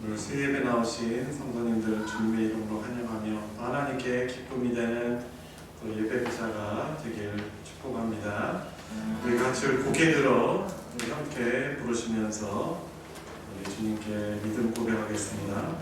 오늘 수예배 나오신 성도님들 주님의 이름으로 환영하며 하나님께 기쁨이 되는 또 예배자가 되길 축복합니다. 우리 같이 고개 들어 우리 함께 부르시면서 우리 주님께 믿음 고백하겠습니다.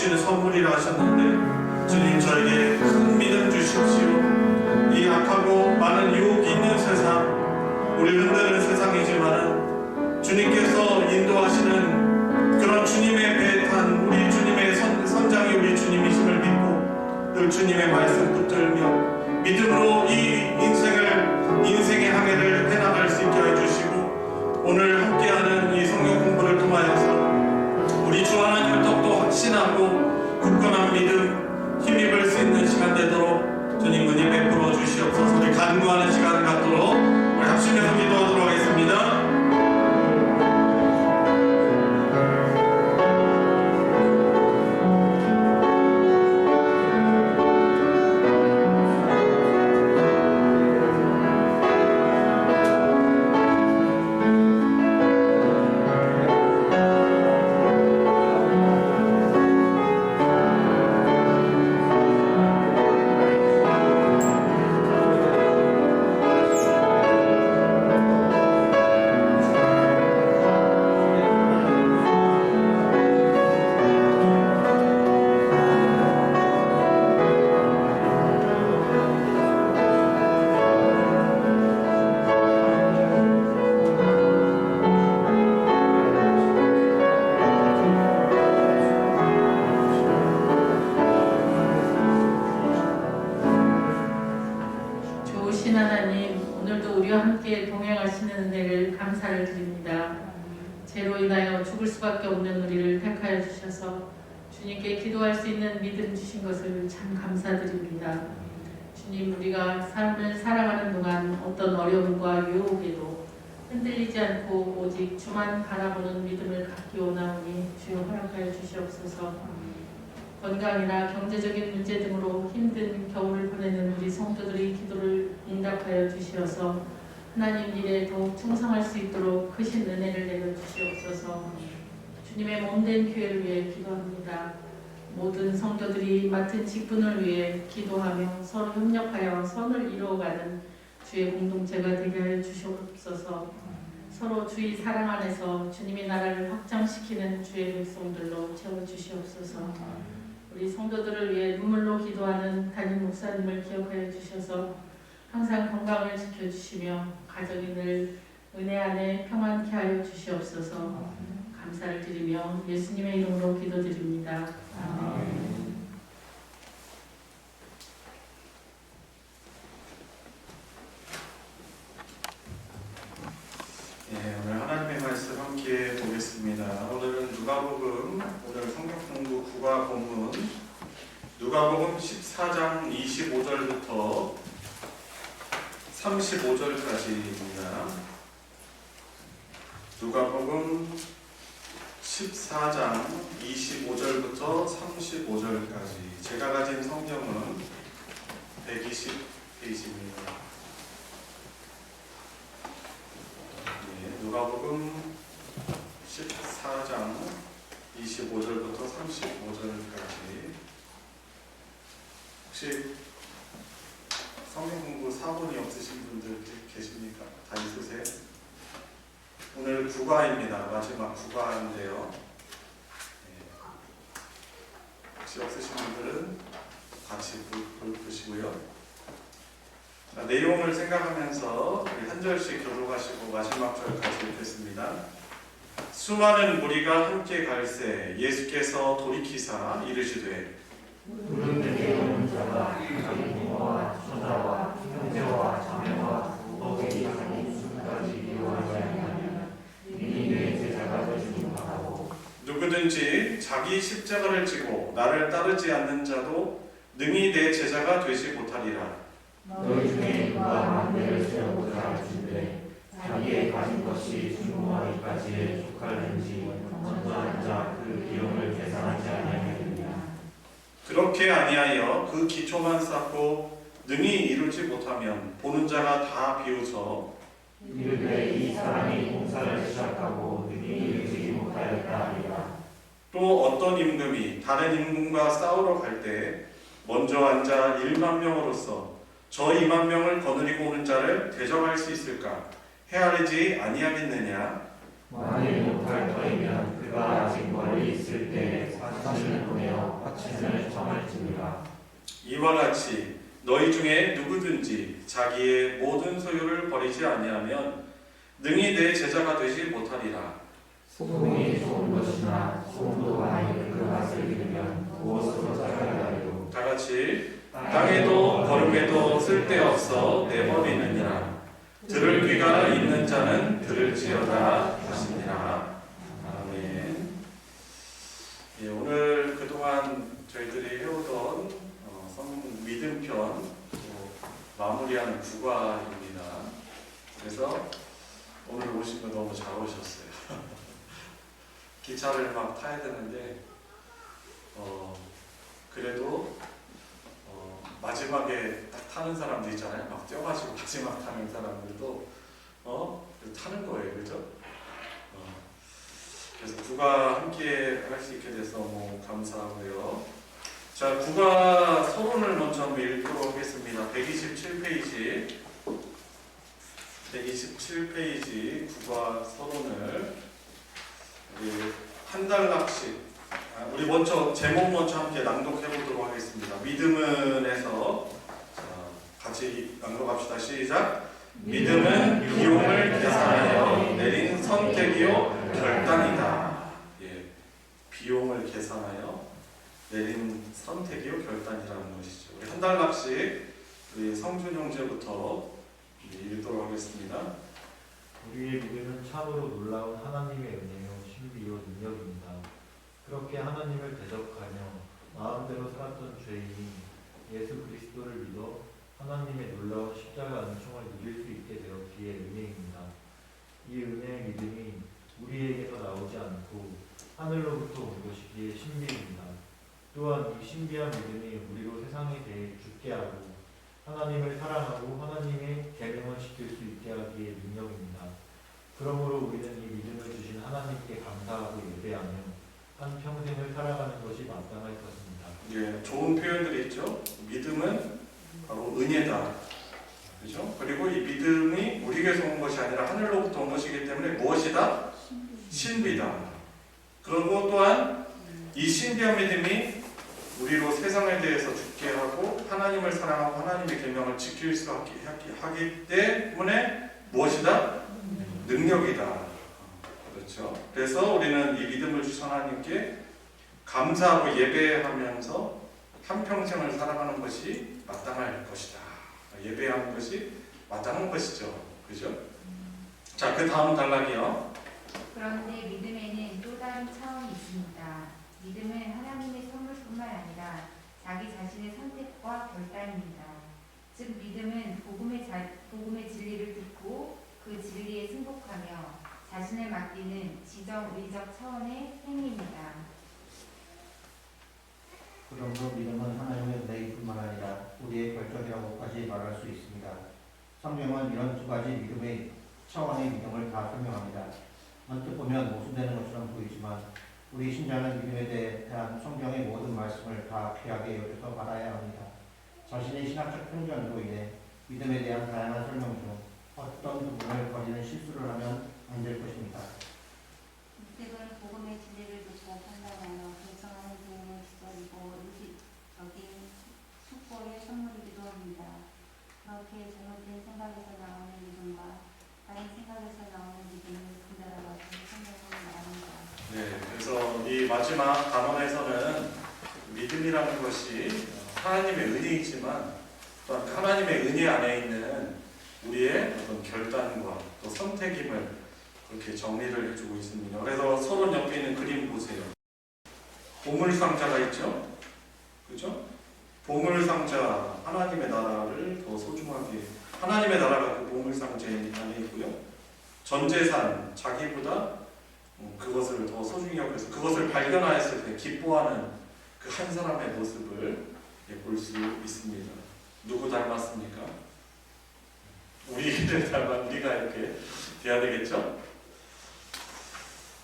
주시는 선물이라 하셨는데 주님 저에게 큰 믿음 주십시오. 이 악하고 많은 유혹이 있는 세상, 우리 흔드는 세상이지만 주님께서 인도하시는 그런 주님의 배에 탄 우리 주님의 선장이 우리 주님이심을 믿고 늘 주님의 말씀 붙들며 믿음으로 이 인생의 항해를 해나갈 수 있게 해주시고 오늘 함께하는 이 성경 공부를 통하여서 우리 주 하나님을 더욱더 확신하고 굳건한 믿음 힘입을 수 있는 시간 되도록 주님 은혜 베풀어 주시옵소서. 우리 간구하는 시간 갖도록 우리 합심해서 기도하도록 하겠습니다. 감사를 드립니다. 죄로 인하여 죽을 수밖에 없는 우리를 택하여 주셔서 주님께 기도할 수 있는 믿음 주신 것을 참 감사드립니다. 주님, 우리가 삶을 살아가는 동안 어떤 어려움과 유혹에도 흔들리지 않고 오직 주만 바라보는 믿음을 갖기 원하오니 주여 허락하여 주시옵소서. 건강이나 경제적인 문제 등으로 힘든 겨울을 보내는 우리 성도들의 기도를 응답하여 주시어서 하나님 일에 더욱 충성할 수 있도록 크신 은혜를 내려 주시옵소서. 주님의 몸된 교회를 위해 기도합니다. 모든 성도들이 맡은 직분을 위해 기도하며 서로 협력하여 선을 이루어가는 주의 공동체가 되게 하여 주시옵소서. 서로 주의 사랑 안에서 주님의 나라를 확장시키는 주의 백성들로 채워주시옵소서. 우리 성도들을 위해 눈물로 기도하는 담임 목사님을 기억하여 주셔서 항상 건강을 지켜주시며 가정이 늘 은혜 안에 평안케 하여 주시옵소서. 감사를 드리며 예수님의 이름으로 기도드립니다. 아멘. 오늘 하나님의 말씀 함께 보겠습니다. 오늘은 누가복음, 오늘 성경 공부 국어 본문 누가복음 14장 25절부터 35절까지입니다. 누가복음 14장 25절부터 35절까지. 제가 가진 성경은 120페이지입니다. 누가복음 14장 25절부터 35절까지. 혹시 성경 공부 사본이 없으신 분들 계십니까? 다 있으세요? 오늘 국어입니다. 마지막 국어인데요. 혹시 없으신 분들은 같이 보시고요. 자, 내용을 생각하면서 우리 한 절씩 교독하시고 마지막 절 같이 읽겠습니다. 수많은 무리가 함께 갈새 예수께서 돌이키사 이르시되 무릇내게 오는 자가 자기 부모와 손자와 형제와 자매와 부복이 자기 목숨까지 이용하지 아니하면 이미 내 제자가 되지 못하고 누구든지 자기 십자가를 지고 나를 따르지 않는 자도 능히 내 제자가 되지 못하리라. 너희 중에 누가 만대를 세우고자 할진대 자기의 가진 것이 충분하기까지에 족할는지 먼저 앉아 그 비용을 계산하지 아니하느냐. 그렇게 아니하여 그 기초만 쌓고 능히 이루지 못하면 보는 자가 다 비웃어 이르되 이 사람이 공사를 시작하고 능히 이루지 못하였다 하리라. 또 어떤 임금이 다른 임금과 싸우러 갈 때 먼저 앉아 1만 명으로서 저 2만 명을 거느리고 오는 자를 대적할 수 있을까? 헤아리지 아니하겠느냐? 만일 못할 터이면 그가 아직 멀리 있을 때 사신을 보내어 있느니라. 이와 같이 너희 중에 누구든지 자기의 모든 소유를 버리지 아니하면 능히 내 제자가 되지 못하리라. 소금이 좋은 것이나 소금도 많이 그 맛을 잃으면 무엇으로 자라리요. 다 같이 땅에도 거름에도 쓸데없어 내버리느니라. 들을 귀가 있는 자는 들을지어다 하시니라. 아멘. 예, 오늘 그동안 저희들이 해오던 성경 믿음편 마무리하는 국화입니다. 그래서 오늘 오신 거 너무 잘 오셨어요. 기차를 막 타야 되는데 그래도 마지막에 딱 타는 사람들 있잖아요. 막 뛰어가지고 마지막 타는 사람들도 타는 거예요, 그죠? 그래서 국화 함께 할 수 있게 돼서 너무 감사하고요. 자, 국화 서론을 먼저 한번 읽도록 하겠습니다. 127페이지, 127페이지 국화 서론을 한 달락씩 우리 먼저 제목 먼저 함께 낭독해 보도록 하겠습니다. 믿음은에서 같이 낭독합시다. 시작. 믿음은 비용을 계산하여 내린 선택이요 결단이다. 예, 비용을 계산하여 내린 선택이요 결단이라는 것이죠. 우리 한 달락씩 우리 성준 형제부터 읽도록 하겠습니다. 우리의 믿음은 참으로 놀라운 하나님의 은혜요 신비요 능력입니다. 그렇게 하나님을 대적하며 마음대로 살았던 죄인이 예수 그리스도를 믿어 하나님의 놀라운 십자가 은총을 누릴 수 있게 되었기에 은혜입니다. 이 은혜의 믿음이 우리에게서 나오지 않고 하늘로부터 온 것이기에 신비입니다. 또한 이 신비한 믿음이 우리로 세상에 대해 죽게 하고 하나님을 사랑하고 하나님의 계명을 지킬 수 있게 하기에 능력입니다. 그러므로 우리는 이 믿음을 주신 하나님께 감사하고 예배하며 한 평생을 살아가는 것이 마땅할 것입니다. 예, 좋은 표현들이 있죠. 믿음은 바로 은혜다. 그렇죠? 그리고 이 믿음이 우리에게서 온 것이 아니라 하늘로부터 온 것이기 때문에 무엇이다? 신비다. 그리고 또한 이 신비한 믿음이 우리로 세상에 대해서 죽게 하고 하나님을 사랑하고 하나님의 계명을 지킬 수 하기 때문에 무엇이다? 능력이다. 그렇죠. 그래서 우리는 이 믿음을 주신 하나님께 감사하고 예배하면서 한평생을 살아가는 것이 마땅할 것이다. 예배하는 것이 마땅한 것이죠. 그죠? 자, 그 다음 단락이요. 그런데 믿음에는 또 다른 차원이 있습니다. 믿음은 하나님의 선물뿐만 아니라 자기 자신의 선택과 결단입니다. 즉 믿음은 복음의 진리를 듣고 그 진리에 승복하며 자신을 맡기는 지정의적 차원의 행위입니다. 그러므로 믿음은 하나님의 은혜뿐만 아니라 우리의 결정이라고까지 말할 수 있습니다. 성경은 이런 두 가지 믿음의 차원의 믿음을 다 설명합니다. 언뜻 보면 모순되는 것처럼 보이지만 우리 신자는 믿음에 대한 성경의 모든 말씀을 다 귀하게 여겨서 받아야 합니다. 자신의 신학적 편견으로 인해 믿음에 대한 다양한 설명 중 어떤 부분을 버리는 실수를 하면 안 될 것입니다. 믿음은 복음의 진리를 듣고 판단하여 결정하는 대응의 시절이고 의식적인 숙고의 선물이기도 합니다. 그렇게 잘못된 생각에서 나오는 믿음과 다른 생각에서 나오는 믿음을 분별하라고 성경은 말합니다. 네, 그래서 이 마지막 단원에서는 믿음이라는 것이 하나님의 은혜이지만 또한 하나님의 은혜 안에 있는 우리의 어떤 결단과 또 선택임을 그렇게 정리를 해주고 있습니다. 그래서 서론 옆에 있는 그림 보세요. 보물상자가 있죠? 그죠? 보물상자, 하나님의 나라를 더 소중하게, 하나님의 나라가 그 보물상자 안에 있고요. 전재산, 자기보다 그것을 더 소중히 여겨서 그것을 발견하였을 때 기뻐하는 그 한 사람의 모습을 볼 수 있습니다. 누구 닮았습니까? 우리를 닮아 우리가 이렇게 돼야 되겠죠?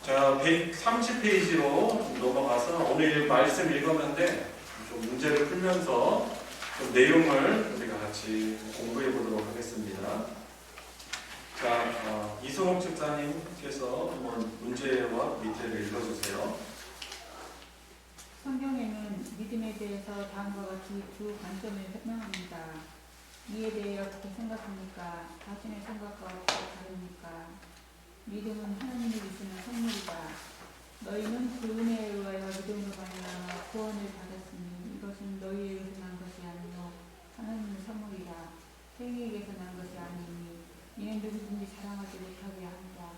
자, 130페이지로 넘어가서 오늘 말씀 읽었는데 좀 문제를 풀면서 좀 내용을 우리가 같이 공부해 보도록 하겠습니다. 자, 이선옥 집사님께서 한번 문제와 밑에를 읽어주세요. 성경에는 믿음에 대해서 다음과 같이 두 관점을 설명합니다. 이에 대해 어떻게 생각합니까? 자신의 생각과 어떻게 다릅니까? 믿음은 하나님이 주시는 선물이다. 너희는 그 은혜에 의하여 믿음으로 말미암아 구원을 받았으니 이것은 너희에게서 난 것이 아니요 하나님의 선물이라. 행위에게서 난 것이 아니니 이는 누구든지 자랑하지 못하게 합니다.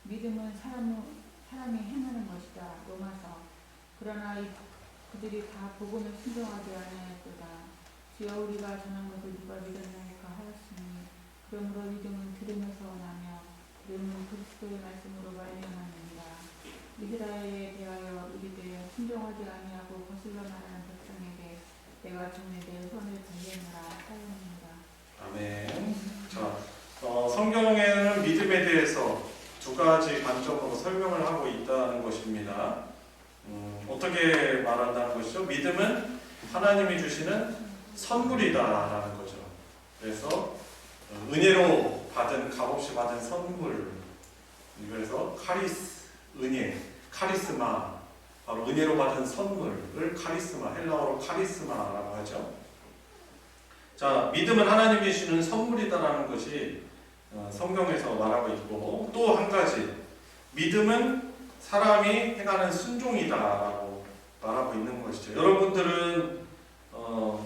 믿음은 사람이 행하는 것이다. 로마서. 그러나 그들이 다 복음에 순종하지 아니하였도다. 주여 우리가 전한 것을 누가 믿었나이까 하였으니 그러므로 믿음은 들으면서 나며 들음은 그리스도의 말씀으로 말미암았느니라. 이스라엘에 대하여 이르되 순종하지 아니하고 거슬러 말하는 백성에게 내가 전에 내 손을 들리노라 하였느니라. 아멘. 자, 성경에는 믿음에 대해서 두 가지 관점으로 설명을 하고 있다는 것입니다. 어떻게 말한다는 것이죠? 믿음은 하나님이 주시는 선물이다라는 거죠. 그래서 은혜로 받은, 값없이 받은 선물. 그래서 은혜, 카리스마, 바로 은혜로 받은 선물을 카리스마, 헬라어로 카리스마라고 하죠. 자, 믿음은 하나님이 주시는 선물이다라는 것이 성경에서 말하고 있고, 또 한 가지, 믿음은 사람이 행하는 순종이다라고 말하고 있는 것이죠. 여러분들은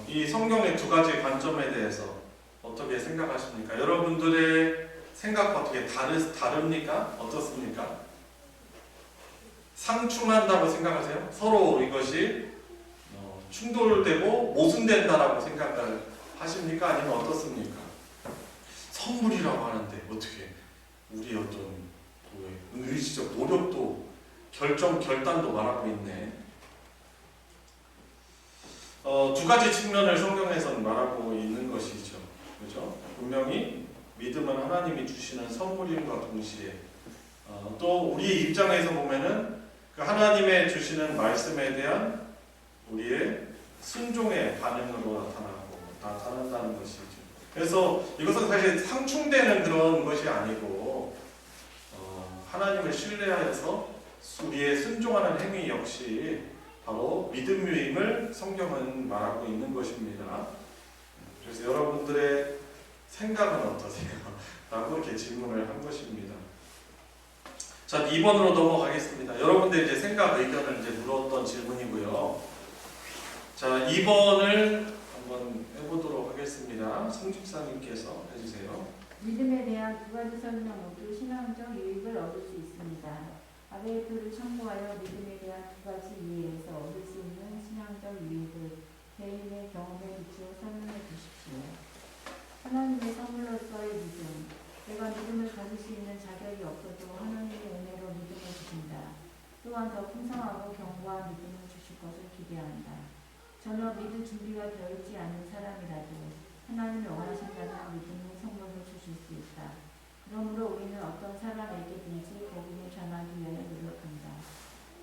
이 성경의 두 가지 관점에 대해서 어떻게 생각하십니까? 여러분들의 생각과 어떻게 다릅니까? 어떻습니까? 상충한다고 생각하세요? 서로 이것이 충돌되고 모순된다라고 생각을 하십니까? 아니면 어떻습니까? 선물이라고 하는데 어떻게 우리 어떤 의지적 노력도 결단도 말하고 있네. 두 가지 측면을 성경에서는 말하고 있는 것이죠. 그죠? 분명히 믿음은 하나님이 주시는 선물임과 동시에 또 우리 입장에서 보면은 그 하나님의 주시는 말씀에 대한 우리의 순종의 반응으로 나타난다는 것이죠. 그래서 이것은 사실 상충되는 그런 것이 아니고 하나님을 신뢰하여서 우리의 순종하는 행위 역시 바로 믿음임을 성경은 말하고 있는 것입니다. 그래서 여러분들의 생각은 어떠세요? 라고 이렇게 질문을 한 것입니다. 자, 2번으로 넘어가겠습니다. 여러분들 이제 생각, 의견을 이제 물었던 질문이고요. 자, 2번을 한번 해보도록 하겠습니다. 성집사님께서 해주세요. 믿음에 대한 두 가지 설명 모두 신앙적 유익을 얻을 수 있습니다. 아베이토를 참고하여 믿음에 대한 두 가지 이해에서 얻을 수 있는 신앙적 유익을 개인의 경험에 비추어 설명해 주십시오. 하나님의 선물로서의 믿음. 내가 믿음을 가질 수 있는 자격이 없어도 하나님의 은혜로 믿음을 주신다. 또한 더 풍성하고 견고한 믿음을 주실 것을 기대한다. 전혀 믿을 준비가 되어 있지 않은 사람이라도 하나님이 원하신다는 믿음의 선물을 주실 수 있다. 그러므로 우리는 어떤 사람에게든지 복음을 전하기 위해 노력한다.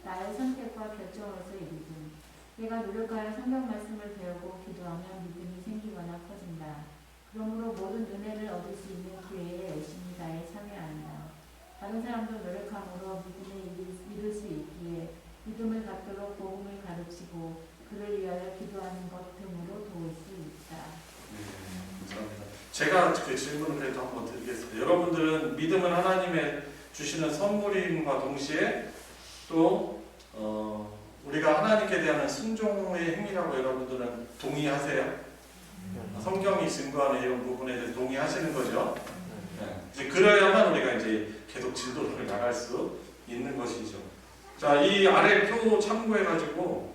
나의 선택과 결정으로서의 믿음. 내가 노력하여 성경 말씀을 배우고 기도하면 믿음이 생기거나 커진다. 그러므로 모든 은혜를 얻을 수 있는 기회에 열심히 다해 참여한다. 다른 사람도 노력함으로 믿음에 이를 수 있기에 믿음을 갖도록 복음을 가르치고 그를 위하여 기도하는 것 등으로 도울 수 있다. 네, 감사합니다. 제가 그 질문을 그래도 한번 드리겠습니다. 여러분들은 믿음은 하나님의 주시는 선물임과 동시에 또 우리가 하나님께 대한 순종의 행위라고 여러분들은 동의하세요? 성경이 증거하는 이런 부분에 대해서 동의하시는 거죠? 네. 이제 그래야만 우리가 이제 계속 진도를 나갈 수 있는 것이죠. 자, 이 아래 표 참고해가지고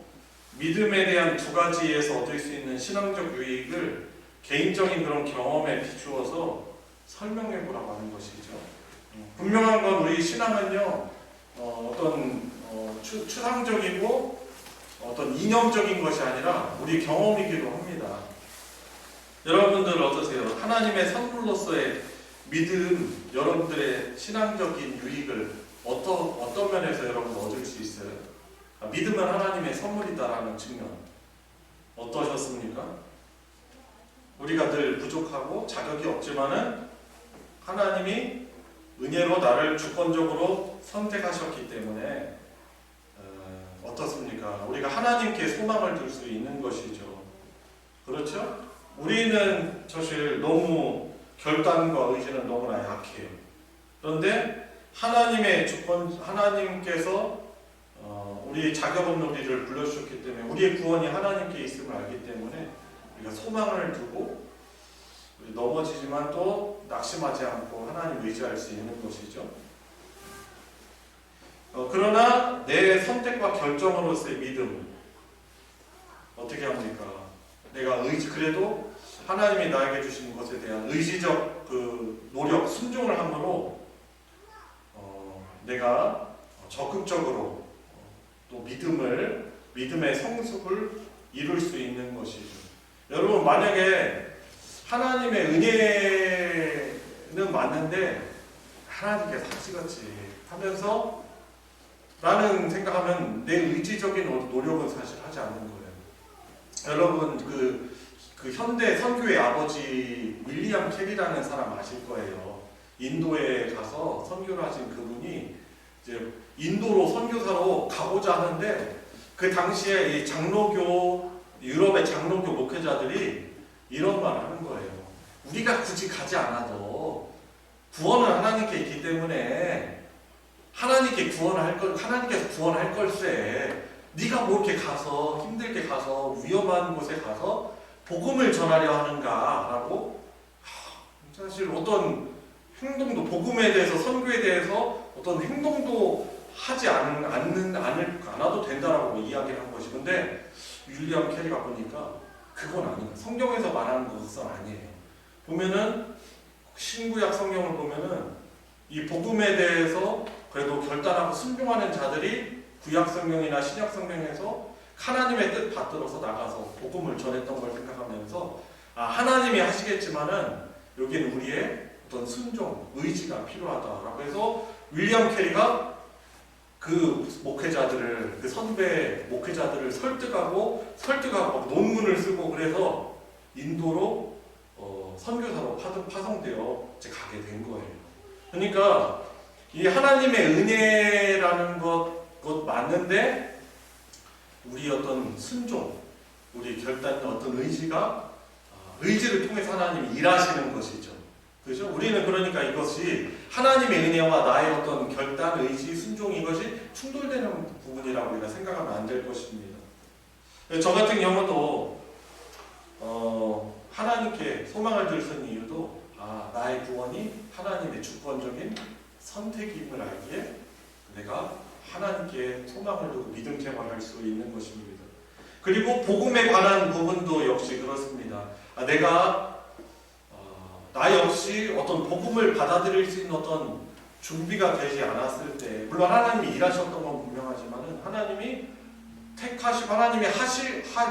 믿음에 대한 두 가지에서 얻을 수 있는 신앙적 유익을 개인적인 그런 경험에 비추어서 설명해 보라고 하는 것이죠. 분명한 건 우리 신앙은요, 어떤 추상적이고 어떤 이념적인 것이 아니라 우리 경험이기도 합니다. 여러분들 어떠세요? 하나님의 선물로서의 믿음, 여러분들의 신앙적인 유익을 어떤 면에서 여러분 얻을 수 있어요? 믿음은 하나님의 선물이다라는 측면 어떠셨습니까? 우리가 늘 부족하고 자격이 없지만은 하나님이 은혜로 나를 주권적으로 선택하셨기 때문에 어떻습니까? 우리가 하나님 하나님께 소망을 둘 수 있는 것이죠. 그렇죠? 우리는 사실 너무 결단과 의지는 너무나 약해요. 그런데 하나님의 주권, 하나님께서 우리 자격 없는 우리를 불러주셨기 때문에 우리의 구원이 하나님께 있음을 알기 때문에 우리가 소망을 두고 넘어지지만 또 낙심하지 않고 하나님 의지할 수 있는 것이죠. 그러나 내 선택과 결정으로서의 믿음 어떻게 합니까? 내가 그래도 하나님이 나에게 주신 것에 대한 의지적 그 노력, 순종을 함으로 내가 적극적으로 또 믿음의 성숙을 이룰 수 있는 것이죠. 여러분, 만약에 하나님의 은혜는 맞는데 하나님께서 하시겠지 하면서 라는 생각하면 내 의지적인 노력은 사실 하지 않는 거예요. 여러분, 그 현대 선교의 아버지 윌리엄 캐리라는 사람 아실 거예요. 인도에 가서 선교를 하신 그분이 이제 인도로 선교사로 가고자 하는데 그 당시에 이 유럽의 장로교 목회자들이 이런 말을 하는 거예요. 우리가 굳이 가지 않아도 구원은 하나님께 있기 때문에 하나님께서 구원할 걸세. 네가 뭐 이렇게 가서 힘들게 가서 위험한 곳에 가서 복음을 전하려 하는가라고 사실 어떤 행동도 복음에 대해서 선교에 대해서 어떤 행동도 하지 않아도 된다라고 이야기를 한 것이. 근데 윌리엄 캐리가 보니까 그건 아니에요. 성경에서 말하는 것은 아니에요. 보면은 신구약 성경을 보면은 이 복음에 대해서 그래도 결단하고 순종하는 자들이 구약 성경이나 신약 성경에서 하나님의 뜻 받들어서 나가서 복음을 전했던 걸 생각하면서 하나님이 하시겠지만은 여기는 우리의 어떤 순종, 의지가 필요하다라고 해서 윌리엄 캐리가 그 목회자들을, 그 선배 목회자들을 설득하고 막 논문을 쓰고 그래서 인도로 선교사로 파송되어 이제 가게 된 거예요. 그러니까 이 하나님의 은혜라는 것 맞는데 우리 어떤 순종, 우리 결단, 어떤 의지를 통해서 하나님이 일하시는 것이죠. 그렇죠? 우리는 그러니까 이것이 하나님의 은혜와 나의 어떤 결단, 의지, 순종 이것이 충돌되는 부분이라고 우리가 생각하면 안 될 것입니다. 저 같은 경우도 하나님께 소망을 들 수 있는 이유도 나의 구원이 하나님의 주권적인 선택임을 알기에 내가 하나님께 소망을 두고 믿음 생활할 수 있는 것입니다. 그리고 복음에 관한 부분도 역시 그렇습니다. 나 역시 어떤 복음을 받아들일 수 있는 어떤 준비가 되지 않았을 때, 물론 하나님이 일하셨던 건 분명하지만은 하나님이 택하시고 하나님이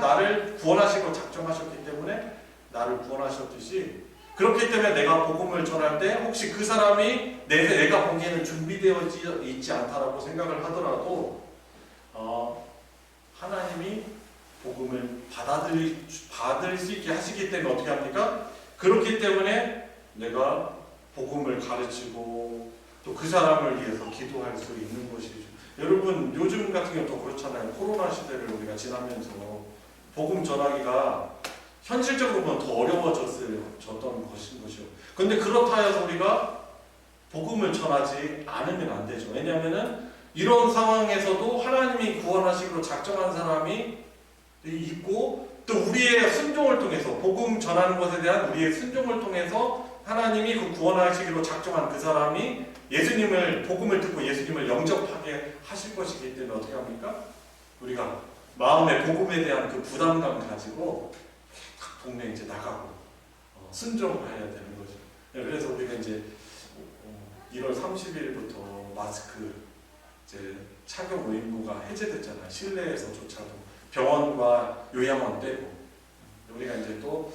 나를 구원하시고 작정하셨기 때문에 나를 구원하셨듯이, 그렇기 때문에 내가 복음을 전할 때 혹시 그 사람이 내가 보기에는 준비되어 있지 않다라고 생각을 하더라도 하나님이 복음을 받을 수 있게 하시기 때문에 어떻게 합니까? 그렇기 때문에 내가 복음을 가르치고 또 그 사람을 위해서 기도할 수 있는 것이죠. 여러분, 요즘 같은 경우도 그렇잖아요. 코로나 시대를 우리가 지나면서 복음 전하기가 현실적으로 보면 더 어려워졌던 것이요. 근데 그렇다 해서 우리가 복음을 전하지 않으면 안 되죠. 왜냐하면은 이런 상황에서도 하나님이 구원하시기로 작정한 사람이 있고, 또 우리의 순종을 통해서 복음 전하는 것에 대한 우리의 순종을 통해서 하나님이 그 구원하시기로 작정한 그 사람이 복음을 듣고 예수님을 영접하게 하실 것이기 때문에 어떻게 합니까? 우리가 마음의 복음에 대한 그 부담감 가지고 각 동네 이제 나가고 순종해야 되는 거죠. 그래서 우리가 이제 1월 30일부터 마스크 이제 착용 의무가 해제됐잖아요. 실내에서조차도 병원과 요양원 빼고 우리가 이제 또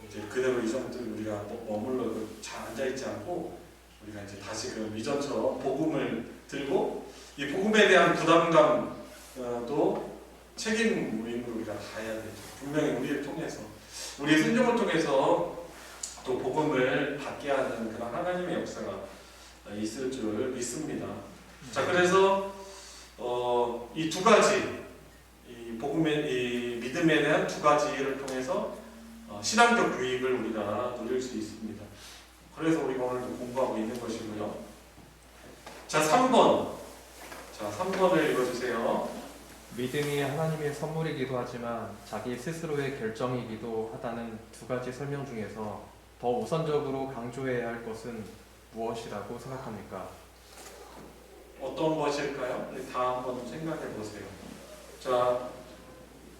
이제 그대로 이전부터 우리가 머물러 잘 앉아 있지 않고 우리가 이제 다시금 이전처럼 복음을 들고 이 복음에 대한 부담감도 책임 의무를 우리가 다 해야 되죠. 분명히 우리의 순종을 통해서 또 복음을 받게 하는 그런 하나님의 역사가 있을 줄 믿습니다. 자, 그래서 이 두 가지, 이 이 믿음에 대한 두 가지를 통해서 신앙적 유익을 우리가 누릴 수 있습니다. 그래서 우리가 오늘도 공부하고 있는 것이고요. 자, 3번. 자, 3번을 읽어주세요. 믿음이 하나님의 선물이기도 하지만 자기 스스로의 결정이기도 하다는 두 가지 설명 중에서 더 우선적으로 강조해야 할 것은 무엇이라고 생각합니까? 어떤 것일까요? 다 한번 생각해 보세요. 자,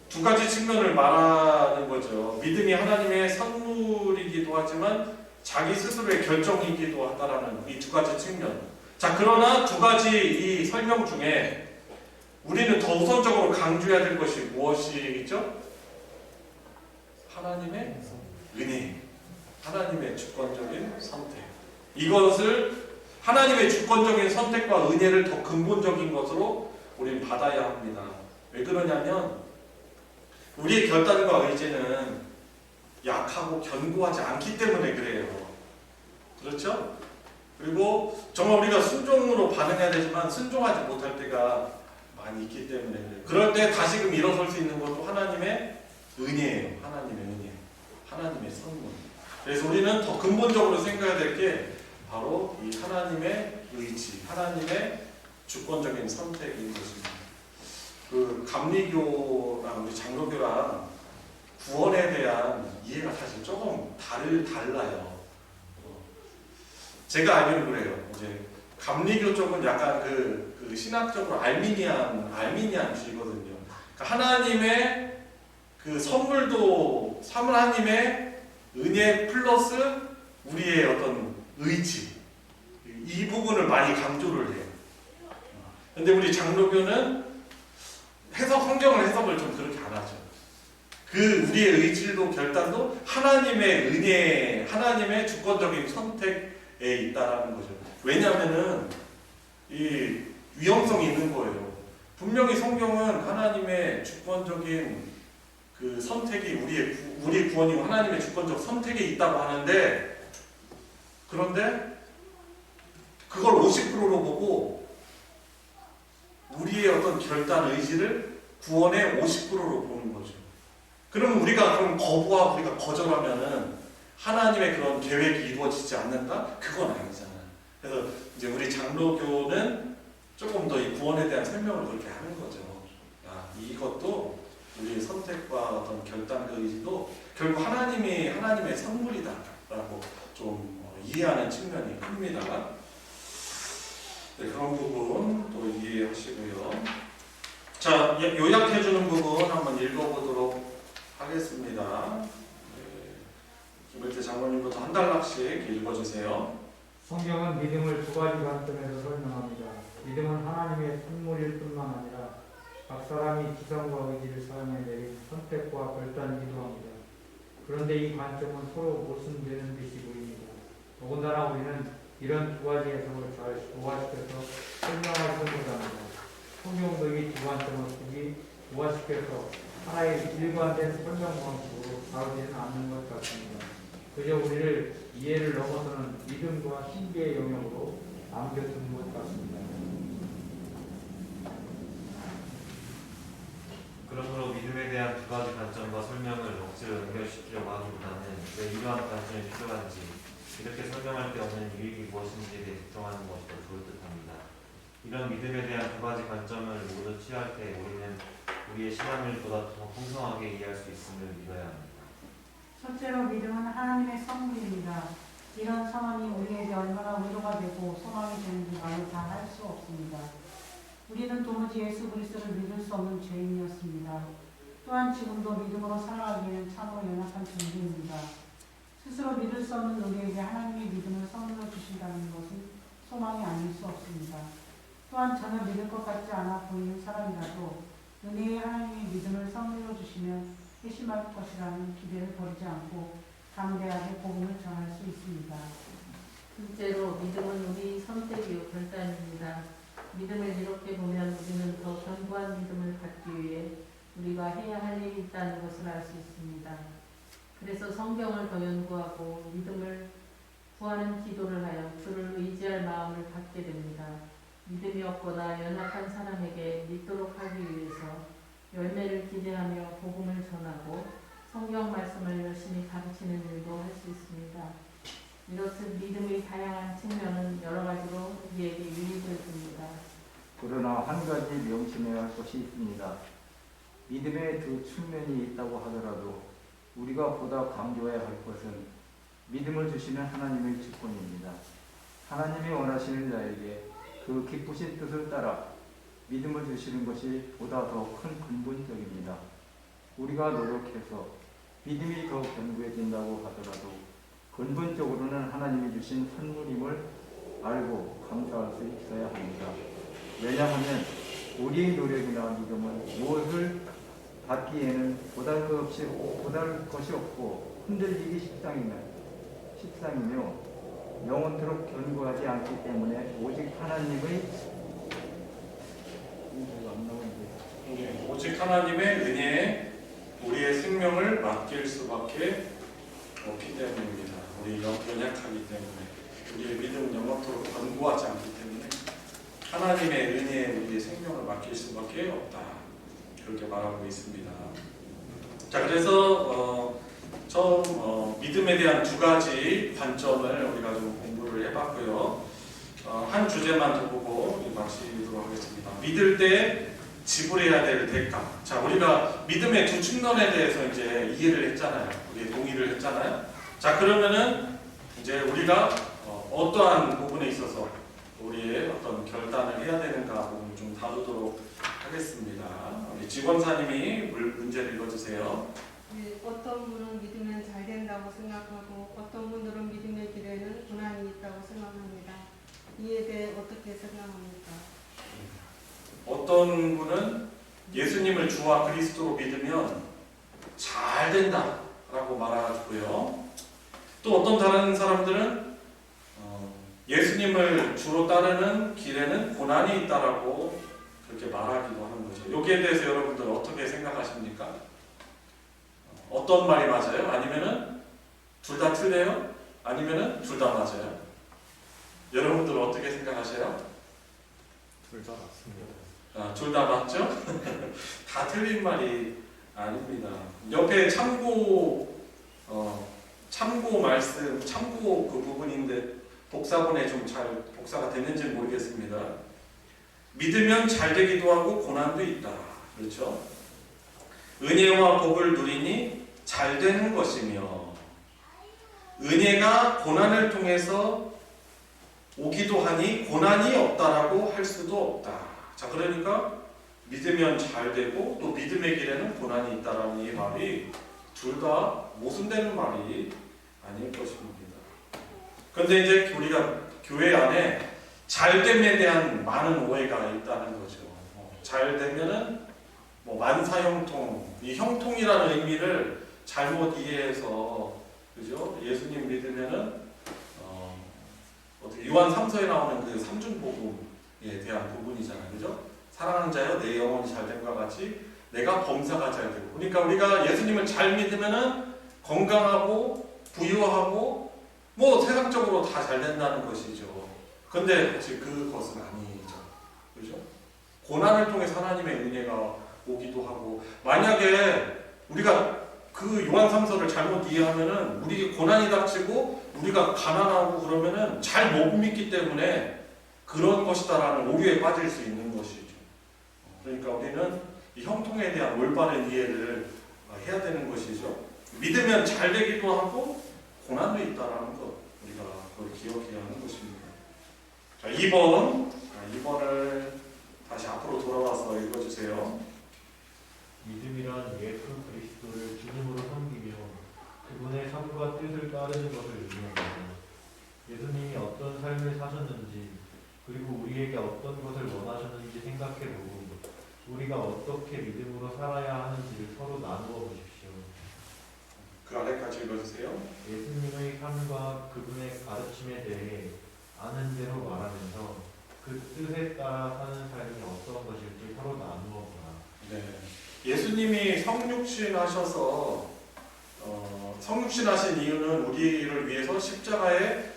두 가지 측면을 말하는 거죠. 믿음이 하나님의 선물이기도 하지만 자기 스스로의 결정이기도 하다라는 이 두 가지 측면. 자, 그러나 두 가지 이 설명 중에 우리는 더 우선적으로 강조해야 될 것이 무엇이죠? 하나님의 은혜, 하나님의 주권적인 선택. 이것을 하나님의 주권적인 선택과 은혜를 더 근본적인 것으로 우리는 받아야 합니다. 왜 그러냐면 우리의 결단과 의지는 약하고 견고하지 않기 때문에 그래요. 그렇죠? 그리고 정말 우리가 순종으로 반응해야 되지만 순종하지 못할 때가 많이 있기 때문에 그래요. 그럴 때 다시금 일어설 수 있는 것도 하나님의 은혜예요. 하나님의 은혜, 하나님의 선물. 그래서 우리는 더 근본적으로 생각해야 될 게 바로 이 하나님의 의지, 하나님의 주권적인 선택인 것입니다. 그 감리교랑 우리 장로교랑 구원에 대한 이해가 사실 조금 달라요. 제가 알기로는 그래요. 이제 감리교 쪽은 약간 그 신학적으로 알미니안주의거든요. 그러니까 하나님의 그 선물도 하나님의 은혜 플러스 우리의 어떤 의지, 이 부분을 많이 강조를 해요. 근데 우리 장로교는 성경을 해석을 좀 그렇게 안 하죠. 그 우리의 의지도 결단도 하나님의 은혜, 하나님의 주권적인 선택에 있다라는 거죠. 왜냐하면은 이 위험성이 있는 거예요. 분명히 성경은 하나님의 주권적인 그 선택이 우리의 구원이고 하나님의 주권적 선택에 있다고 하는데, 그런데 그걸 50%로 보고 우리의 어떤 결단 의지를 구원의 50%로 보는 거죠. 그러면 우리가 거부하고 우리가 거절하면은 하나님의 그런 계획이 이루어지지 않는다? 그건 아니잖아요. 그래서 이제 우리 장로교는 조금 더 이 구원에 대한 설명을 그렇게 하는 거죠. 이것도 우리의 선택과 어떤 결단 의지도 결국 하나님의 선물이다라고 좀 이해하는 측면이 큽니다. 네, 그런 부분 또 이해하시고요. 자, 요약해주는 부분 한번 읽어보도록 하겠습니다. 김일태 장로님부터 한 단락씩 읽어주세요. 성경은 믿음을 두 가지 관점에서 설명합니다. 믿음은 하나님의 선물일 뿐만 아니라 각 사람이 지성과 의지를 사용해 내린 선택과 결단이기도 합니다. 그런데 이 관점은 서로 모순되는 듯이 보입니다. 더군다나 우리는 이런 두 가지 해석을 잘 조화시켜서 설명할 필요가 합니다. 성경도 이 두 관점을 굳이 조화시켜서 하나의 일관된 설명 방식으로 다루지는 않는 것 같습니다. 그저 우리를 이해를 넘어서는 믿음과 신비의 영역으로 남겨둔 것 같습니다. 그러므로 믿음에 대한 두 가지 관점과 설명을 억지로 연결시키려고 하기보다는 왜 이러한 관점이 필요한지, 이렇게 설명할 때 얻는 유익이 무엇인지에 대해 집중하는 것이 더 좋을 듯합니다. 이런 믿음에 대한 두 가지 관점을 모두 취할 때 우리는 우리의 신앙을 보다 더 풍성하게 이해할 수 있음을 믿어야 합니다. 첫째로 믿음은 하나님의 선물입니다. 이런 상황이 우리에게 얼마나 위로가 되고 소망이 되는지 말로 다 할 수 없습니다. 우리는 도무지 예수 그리스도를 믿을 수 없는 죄인이었습니다. 또한 지금도 믿음으로 살아가기에는 참으로 연약한 존재입니다. 스스로 믿을 수 없는 우리에게 하나님의 믿음을 선물로 주신다는 것은 소망이 아닐 수 없습니다. 또한 전혀 믿을 것 같지 않아 보이는 사람이라도 은혜의 하나님의 믿음을 선물로 주시면 회심할 것이라는 기대를 버리지 않고 담대하게 복음을 전할 수 있습니다. 둘째로 믿음은 우리 선택이요 결단입니다. 믿음을 이렇게 보면 우리는 더 견고한 믿음을 갖기 위해 우리가 해야 할 일이 있다는 것을 알 수 있습니다. 그래서 성경을 더 연구하고 믿음을 구하는 기도를 하여 주를 의지할 마음을 갖게 됩니다. 믿음이 없거나 연약한 사람에게 믿도록 하기 위해서 열매를 기대하는 있습니다. 이렇듯 믿음의 다양한 측면은 여러 가지로 우리에게 유익을 줍니다. 그러나 한 가지 명심해야 할 것이 있습니다. 믿음의 두 측면이 있다고 하더라도 우리가 보다 강조해야 할 것은 믿음을 주시는 하나님의 주권입니다. 하나님이 원하시는 자에게 그 기쁘신 뜻을 따라 믿음을 주시는 것이 보다 더 큰 근본적입니다. 우리가 노력해서 믿음이 더 견고해진다고 하더라도 근본적으로는 하나님이 주신 선물임을 알고 감사할 수 있어야 합니다. 왜냐하면 우리의 노력이나 믿음은 무엇을 받기에는 보잘 것이 없고 흔들리기 십상이며 영원토록 견고하지 않기 때문에 오직 하나님의 오직 하나님의 은혜에 우리의 생명을 맡길 수밖에 없기 때문입니다. 우리 연약하기 때문에, 우리의 믿음은 영원토록 견고하지 않기 때문에 하나님의 은혜에 우리의 생명을 맡길 수밖에 없다, 그렇게 말하고 있습니다. 자, 그래서 처음 믿음에 대한 두 가지 관점을 우리가 좀 공부를 해봤고요. 한 주제만 더 보고 마치도록 하겠습니다. 믿을 때 지불해야 될 대가. 자, 우리가 믿음의 두 측면에 대해서 이제 이해를 했잖아요. 우리 동의를 했잖아요. 자, 그러면은 이제 우리가 어떠한 부분에 있어서 우리의 어떤 결단을 해야 되는가 부분을 좀 다루도록 하겠습니다. 우리 지권사님이 문제를 읽어주세요. 네, 어떤 분은 믿으면 잘 된다고 생각하고 어떤 분들은 믿음의 길에는 고난이 있다고 생각합니다. 이에 대해 어떻게 생각합니까? 어떤 분은 예수님을 주와 그리스도로 믿으면 잘 된다라고 말하고요. 또 어떤 다른 사람들은 예수님을 주로 따르는 길에는 고난이 있다라고 그렇게 말하기도 하는 거죠. 여기에 대해서 여러분들 어떻게 생각하십니까? 어떤 말이 맞아요? 아니면은 둘 다 틀려요? 아니면은 둘 다 맞아요? 여러분들 어떻게 생각하세요? 둘 다 맞습니다. 둘 다 맞죠? 다 틀린 말이 아닙니다. 옆에 참고 말씀, 참고 그 부분인데 복사본에 좀 잘 복사가 됐는지 모르겠습니다. 믿으면 잘 되기도 하고 고난도 있다. 그렇죠? 은혜와 복을 누리니 잘 되는 것이며 은혜가 고난을 통해서 오기도 하니 고난이 없다라고 할 수도 없다. 자, 그러니까 믿으면 잘 되고 또 믿음의 길에는 고난이 있다라는 이 말이 둘 다 모순되는 말이 아닐 것입니다. 그런데 이제 우리가 교회 안에 잘됨에 대한 많은 오해가 있다는 거죠. 잘 되면은 만사형통, 이 형통이라는 의미를 잘못 이해해서, 그죠? 예수님 믿으면은 어떻게 요한 3서에 나오는 그 삼중복음에 대한 부분이잖아요, 그죠? 사랑하는 자여, 내 영혼이 잘됨과 같이 내가 범사가 잘 되고. 그러니까 우리가 예수님을 잘 믿으면은 건강하고 부유하고 세상적으로 다 잘 된다는 것이죠. 근데 그것은 아니죠, 그죠? 고난을 통해 하나님의 은혜가 오기도 하고, 만약에 우리가 그 요한 3서를 잘못 이해하면은 우리 고난이 닥치고 우리가 가난하고 그러면은 잘 못 믿기 때문에 그런 것이다라는 오류에 빠질 수 있는 것이죠. 그러니까 우리는 이 형통에 대한 올바른 이해를 해야 되는 것이죠. 믿으면 잘 되기도 하고 고난도 있다라는 것, 우리가 그걸 기억해야 하는 것입니다. 자, 2번을 다시 앞으로 돌아와서 읽어주세요. 믿음이란 예수 그리스도를 주님으로 섬기며 그분의 삶과 뜻을 따르는 것을 의미합니다. 예수님이 어떤 삶을 사셨는지 그리고 우리에게 어떤 것을 원하셨는지 생각해보고 우리가 어떻게 믿음으로 살아야 하는지를 서로 나누어 보십시오. 그 아래까지 읽어주세요. 예수님의 삶과 그분의 가르침에 대해 아는 대로 말하면서 그 뜻에 따라 사는 삶이 어떤 것일지 서로 나누어 보라. 네. 예수님이 성육신하셔서 성육신하신 이유는 우리를 위해서 십자가의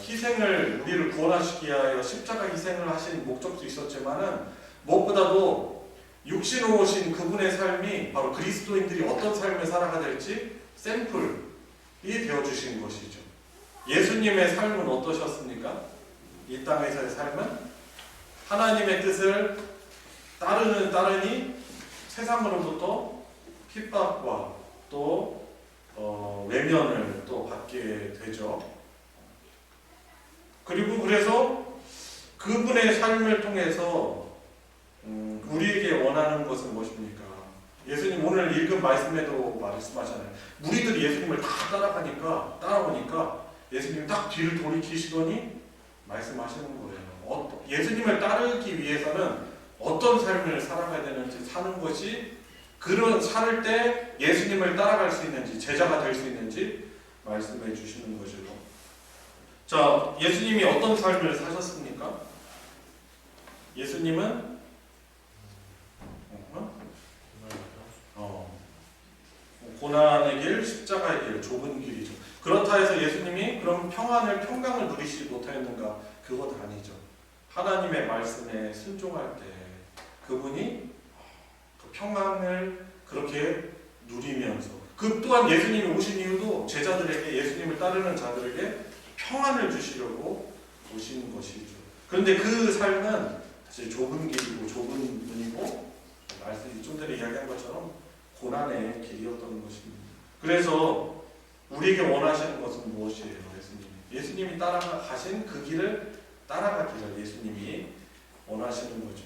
희생을, 우리를 구원하시기 위하여 십자가 희생을 하신 목적도 있었지만은 무엇보다도 육신으로 오신 그분의 삶이 바로 그리스도인들이 어떤 삶을 살아가야 될지 샘플, 되어주신 것이죠. 예수님의 삶은 어떠셨습니까? 이 땅에서의 삶은 하나님의 뜻을 따르니 세상으로부터 핍박과 또 외면을 또 받게 되죠. 그리고 그래서 그분의 삶을 통해서 우리에게 원하는 것은 무엇입니까? 예수님 오늘 읽은 말씀에도 말씀하잖아요. 무리들이 예수님을 다 따라오니까 예수님이 딱 뒤를 돌이키시더니 말씀하시는 거예요. 예수님을 따르기 위해서는 어떤 삶을 살아가야 되는지 사는 것이 그런 살을 때 예수님을 따라갈 수 있는지 제자가 될 수 있는지 말씀해 주시는 거죠. 자, 예수님이 어떤 삶을 사셨습니까? 예수님은 고난의 길, 십자가의 길, 좁은 길이죠. 그렇다 해서 예수님이 그럼 평강을 누리시지 못하였는가? 그것 아니죠. 하나님의 말씀에 순종할 때 그분이 그 평강을 그렇게 누리면서 그 또한 예수님이 오신 이유도 제자들에게 예수님을 따르는 자들에게 평안을 주시려고 오신 것이죠. 그런데 그 삶은 사실 좁은 길이고 좁은 문이고 말씀이 좀 전에 이야기한 것처럼 고난의 길이었던 것입니다. 그래서 우리에게 원하시는 것은 무엇이에요? 예수님이 따라가신 그 길을 따라가기를 예수님이 원하시는 거죠.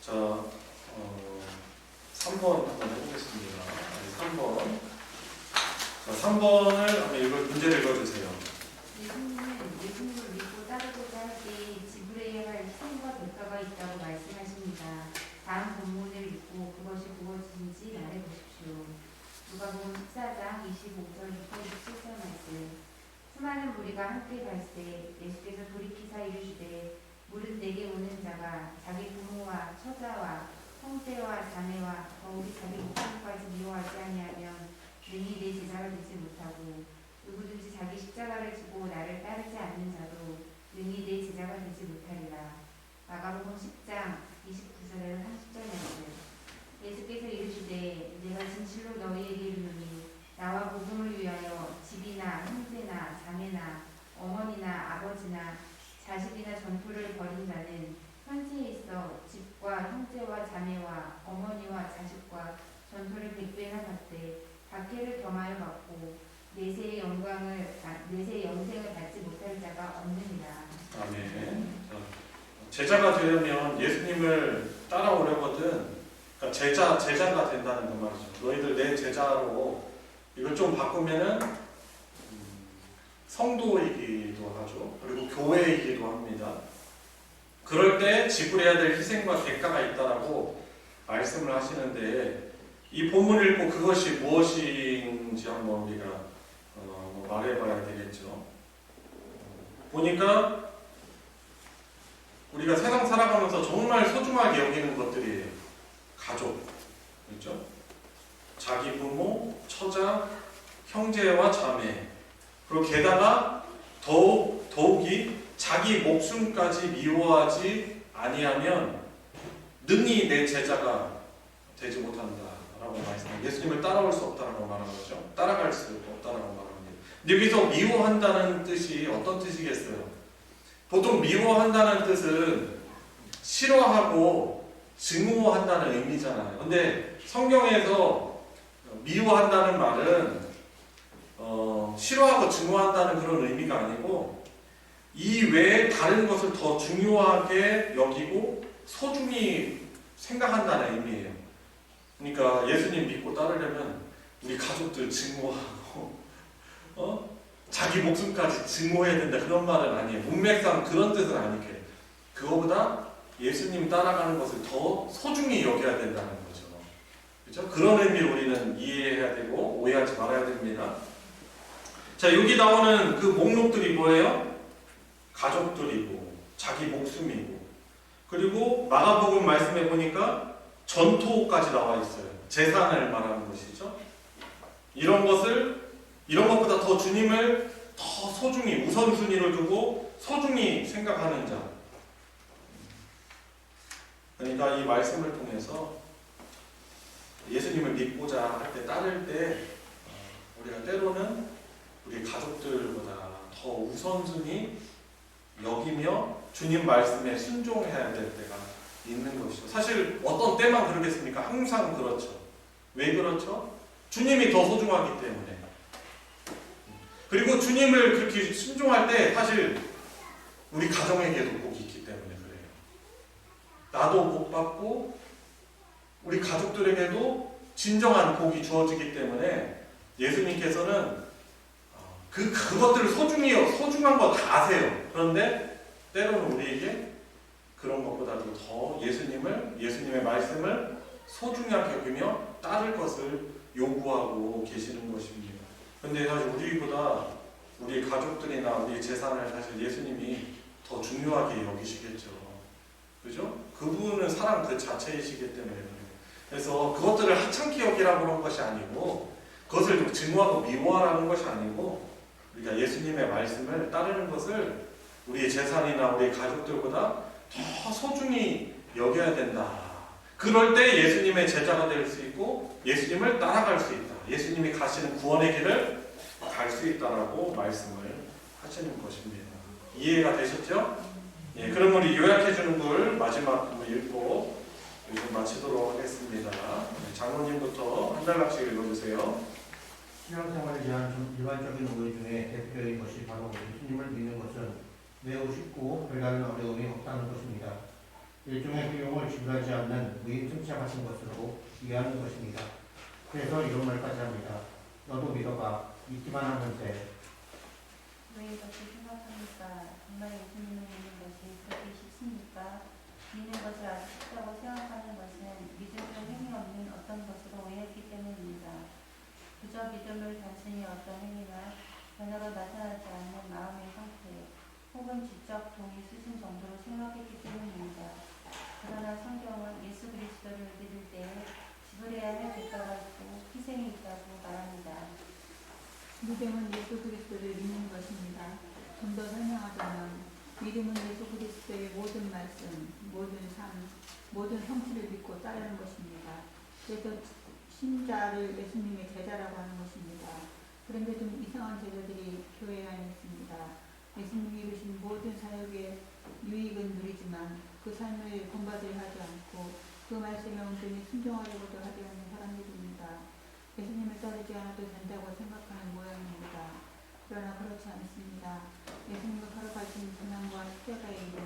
자, 3번 한번 해보겠습니다. 3번. 자, 3번을 한번 문제를 읽어주세요. 예수님을 믿고 따르고자 할 때 지불해야 할 희생과 대가가 있다고 말씀하십니다. 다음 본문을 읽고 그것이 무엇인지 말해보십시오. 누가복음 14장 25절부터 27절 말씀. 수많은 무리가 함께 갈새 예수께서 돌이키사 이르시되 무릇 내게 오는 자가 자기 부모와 처자와 형제와 자매와 더욱이 자기 목숨까지 미워하지 아니하면 능히 내 제자가 되지 못하고 누구든지 자기 십자가를 지고 나를 따르지 않는 자도 능히 내 제자가 되지 못하리라. 마가복음 10장 29절에서 30절 말씀. 예수께서 이르시되 내가 진실로 너희에게 이르노니 나와 복음을 위하여 집이나 형제나 자매나 어머니나 아버지나 자식이나 전토를 벌인 자는 현세에 있어 집과 형제와 자매와 어머니와 자식과 전토를 100배나 받되 박해를 겸하여 받고 내세의 영생을 받지 못할 자가 없느니라. 아멘. 제자가 되려면 예수님을 따라오려거든. 그러니까 제자가 된다는 그 말이죠. 너희들 내 제자로 이걸 좀 바꾸면은 성도이기도 하죠. 그리고 교회이기도 합니다. 그럴 때 지불해야 될 희생과 대가가 있다라고 말씀을 하시는데 이 본문을 읽고 그것이 무엇인지 한번 우리가 말해봐야 되겠죠. 보니까 우리가 세상 살아가면서 정말 소중하게 여기는 것들이에요. 가족, 그렇죠? 자기 부모, 처자, 형제와 자매, 그리고 게다가 더욱이 자기 목숨까지 미워하지 아니하면 능히 내 제자가 되지 못한다라고 말씀합니다. 예수님을 따라올 수 없다라고 말하는 거죠. 따라갈 수 없다라고 말합니다. 근데 여기서 미워한다는 뜻이 어떤 뜻이겠어요? 보통 미워한다는 뜻은 싫어하고 증오한다는 의미잖아요. 근데 성경에서 미워한다는 말은 싫어하고 증오한다는 그런 의미가 아니고 이 외에 다른 것을 더 중요하게 여기고 소중히 생각한다는 의미예요. 그러니까 예수님 믿고 따르려면 우리 가족들 증오하고 자기 목숨까지 증오해야 된다 그런 말은 아니에요. 문맥상 그런 뜻은 아니게 그거보다 예수님 따라가는 것을 더 소중히 여겨야 된다는 거죠. 그렇죠? 그런 의미로 우리는 이해해야 되고 오해하지 말아야 됩니다. 자, 여기 나오는 그 목록들이 뭐예요? 가족들이고 자기 목숨이고 그리고 마가복음 말씀해 보니까 전토까지 나와 있어요. 재산을 말하는 것이죠. 이런 것보다 더 주님을 더 소중히 우선순위를 두고 소중히 생각하는 자. 그러니까 이 말씀을 통해서 예수님을 믿고자 할 때 따를 때 우리가 때로는 우리 가족들보다 더 우선순위 여기며 주님 말씀에 순종해야 될 때가 있는 것이죠. 사실 어떤 때만 그러겠습니까? 항상 그렇죠. 왜 그렇죠? 주님이 더 소중하기 때문에. 그리고 주님을 그렇게 순종할 때 사실 우리 가정에게도 복이 있기 때문에 그래요. 나도 복 받고 우리 가족들에게도 진정한 복이 주어지기 때문에 예수님께서는 그것들을 소중한 거 다 아세요. 그런데 때로는 우리에게 그런 것보다도 더 예수님의 말씀을 소중하게 여기며 따를 것을 요구하고 계시는 것입니다. 근데 사실 우리보다 우리 가족들이나 우리 재산을 사실 예수님이 더 중요하게 여기시겠죠. 그죠? 그분은 사랑 그 자체이시기 때문에 그래요. 그래서 그것들을 하찮게 여기라고 한 것이 아니고 그것을 좀 증오하고 미워하라는 것이 아니고 우리가 예수님의 말씀을 따르는 것을 우리의 재산이나 우리 가족들보다 더 소중히 여겨야 된다. 그럴 때 예수님의 제자가 될 수 있고 예수님을 따라갈 수 있다. 예수님이 가시는 구원의 길을 갈 수 있다라고 말씀을 하시는 것입니다. 이해가 되셨죠? 예, 그럼 우리 요약해주는 글 마지막 한번 읽고 좀 마치도록 하겠습니다. 장로님부터 한 단락씩 읽어주세요. 신앙생활에 대한 일반적인 오해 중에 대표적인 것이 바로 예수님을 믿는 것은 매우 쉽고 별다른 어려움이 없다는 것입니다. 일종의 비용을 지불하지 않는 무임승차 같은 것으로 이해하는 것입니다. 그래서 이런 말까지 합니다. 너도 믿어봐. 믿기만 하면 돼. 왜 이렇게 생각합니까? 정말 예수님을 믿는 것이 그렇게 쉽습니까? 믿는 것이 아주 쉽다고 생각하는 것은 믿음을 행위 없는 어떤 것으로 오해했기 때문입니다. 그저 믿음을 단순히 어떤 행위나 변화가 나타나지 않는 마음의 상태 혹은 지적 동의 수준 정도로 생각했기 때문입니다. 그러나 성경은 예수 그리스도를 믿을 때 지불해야 할 대가가 있고 희생이 있다고 말합니다. 믿음은 예수 그리스도를 믿는 것입니다. 좀 더 설명하자면 믿음은 예수 그리스도의 모든 말씀, 모든 삶, 모든 성취를 믿고 따르는 것입니다. 그래서 신자를 예수님의 제자라고 하는 것입니다. 그런데 좀 이상한 제자들이 교회 안에 있습니다. 예수님이 이루신 모든 사역의 유익은 누리지만 그 삶을 본받으려 하지 않고 그 말씀에 온전히 순종하려고도 하지 않는 사람들입니다. 예수님을 따르지 않아도 된다고 생각하는 모양입니다. 그러나 그렇지 않습니다. 예수님과 걸어가신 고난과 십자가의 길은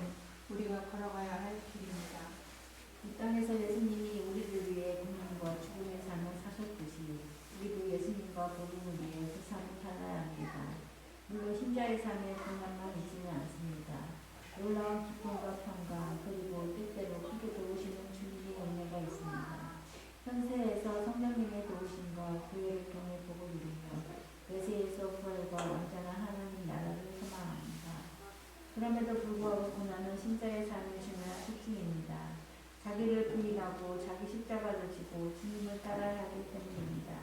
우리가 걸어가야 할 길입니다. 이 땅에서 예수님이 우리를 위해 고난과 죽음의 삶을 사셨듯이 우리도 예수님과 복음을 위해 그 삶을 살아야 합니다. 물론 신자의 삶에 고난만 있지는 않습니다. 놀라운 기쁨과 평강 그리고 때때로 크게 도우시는 주님의 은혜가 있습니다. 현세에서 성령님의 도우심과 교회를 통해 복을 누리며 외세에서 부활과 완전한 하나님 나라를 소망합니다. 그럼에도 불구하고 고난은 신자의 삶의 중요한 특징입니다. 자기를 부인하고 자기 십자가를 지고 주님을 따라야 하기 때문입니다.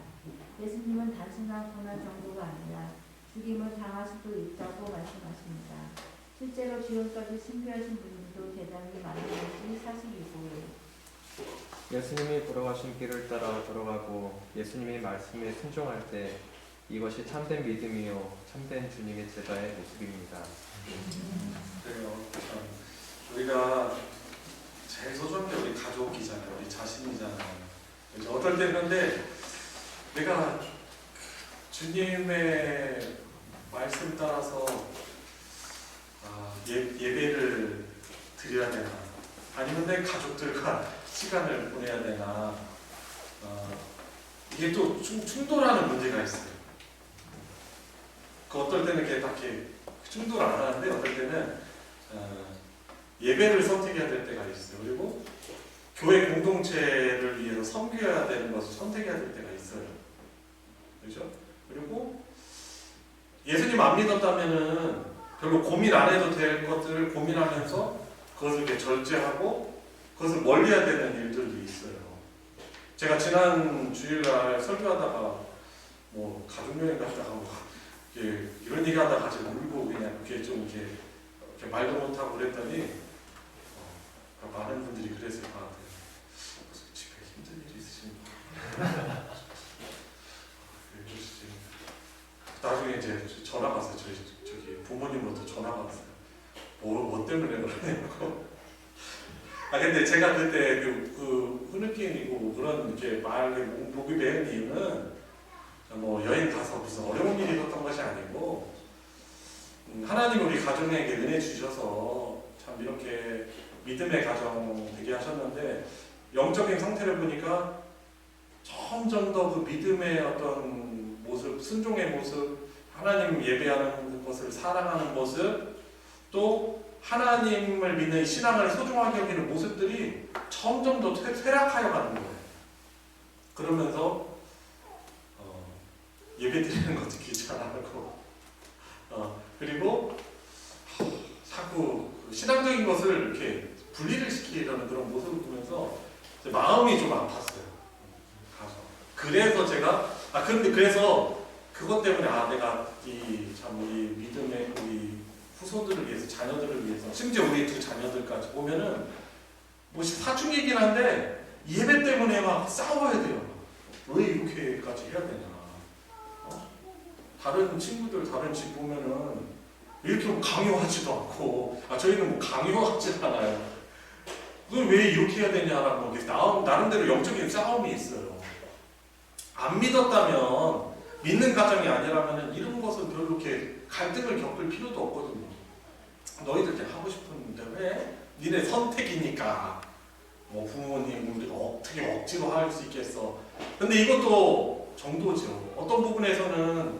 예수님은 단순한 고난 정도가 아니라 죽임을 당할 수도 있다고 말씀하십니다. 실제로 지금까지 순교하신 분들도 대단히 많은 것이 사실이고 예수님이 걸어가신 길을 따라 걸어가고 예수님의 말씀에 순종할 때 이것이 참된 믿음이요 참된 주님의 제자의 모습입니다. 그래요. 우리가 제일 소중한 게 우리 가족이잖아요. 우리 자신이잖아요. 그래서 어떨 때 그런데 내가 주님의 말씀 따라서 예배를 드려야 되나 아니면 내 가족들과 시간을 보내야 되나 이게 또 충돌하는 문제가 있어요. 그 어떨 때는 이렇게 딱히 충돌 안 하는데 어떨 때는 예배를 선택해야 될 때가 있어요. 그리고 교회 공동체를 위해서 섬겨야 되는 것을 선택해야 될 때가 있어요. 그렇죠? 그리고 예수님 안 믿었다면은 별로 고민 안 해도 될 것들을 고민하면서 그것을 이렇게 절제하고 그것을 멀리해야 되는 일들도 있어요. 제가 지난 주일날 설교하다가 뭐 가족여행 갔다가 뭐 이런 얘기하다가 같이 울고 그냥 이렇게 좀 이렇게 말도 못하고 그랬더니 많은 분들이 그랬을 것 같아요. 집에 힘든 일이 있으신가? 그러시지. 전화가 왔어요. 저기 부모님부터 전화가 왔어요. 뭐 때문에 그러냐고. 근데 제가 그때 그 흐느끼고 그런 이렇게 말에 목이 메인 이유는 뭐 여행 가서 무슨 어려운 일이 있었던 것이 아니고 하나님 우리 가정에게 은혜 주셔서 참 이렇게 믿음의 가정 되게 하셨는데 영적인 상태를 보니까 점점 더 그 믿음의 어떤 모습, 순종의 모습, 하나님 예배하는 것을 사랑하는 모습, 또 하나님을 믿는 신앙을 소중하게 여기는 모습들이 점점 더 쇠락하여 가는 거예요. 그러면서 예배 드리는 것도 귀찮아하고 그리고 자꾸 신앙적인 것을 이렇게 분리를 시키려는 그런 모습을 보면서 마음이 좀 아팠어요. 가서. 그래서 제가 그래서 그것 때문에 내가 참 우리 믿음의 우리 후손들을 위해서, 자녀들을 위해서, 심지어 우리 두 자녀들까지 보면은 뭐 사춘기이긴 한데 예배 때문에 막 싸워야 돼요. 왜 이렇게까지 해야 되냐? 다른 친구들, 다른 집 보면은 이렇게 뭐 강요하지도 않고, 저희는 뭐 강요하지 않아요. 그걸 왜 이렇게 해야 되냐라고 나름대로 영적인 싸움이 있어요. 안 믿었다면, 믿는 가정이 아니라면 이런 것은 별로 이렇게 갈등을 겪을 필요도 없거든요. 너희들 그냥 하고 싶은데 왜? 니네 선택이니까. 뭐 부모님 우리 어떻게 억지로 할 수 있겠어. 근데 이것도 정도죠. 어떤 부분에서는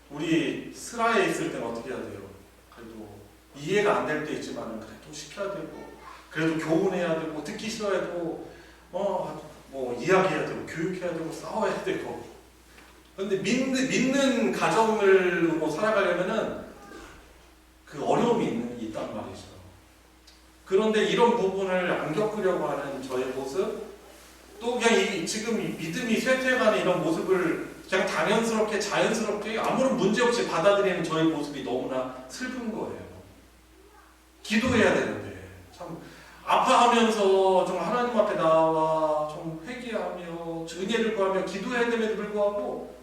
우리 슬하에 있을 때는 어떻게 해야 돼요? 그래도 이해가 안 될 때 있지만 그래도 시켜야 되고, 그래도 교훈해야 되고, 듣기 싫어해도 뭐 이야기해야 되고, 교육해야 되고, 싸워야 되고. 근데 믿는 가정을 살아가려면은 그 어려움이 있단 말이죠. 그런데 이런 부분을 안 겪으려고 하는 저의 모습, 또 그냥 지금 이 믿음이 쇠퇴해가는 이런 모습을 그냥 당연스럽게, 자연스럽게 아무런 문제 없이 받아들이는 저의 모습이 너무나 슬픈 거예요. 기도해야 되는데 참 아파하면서 좀 하나님 앞에 나와 좀 회개하며 은혜를 구하며 기도해야 됨에도 불구하고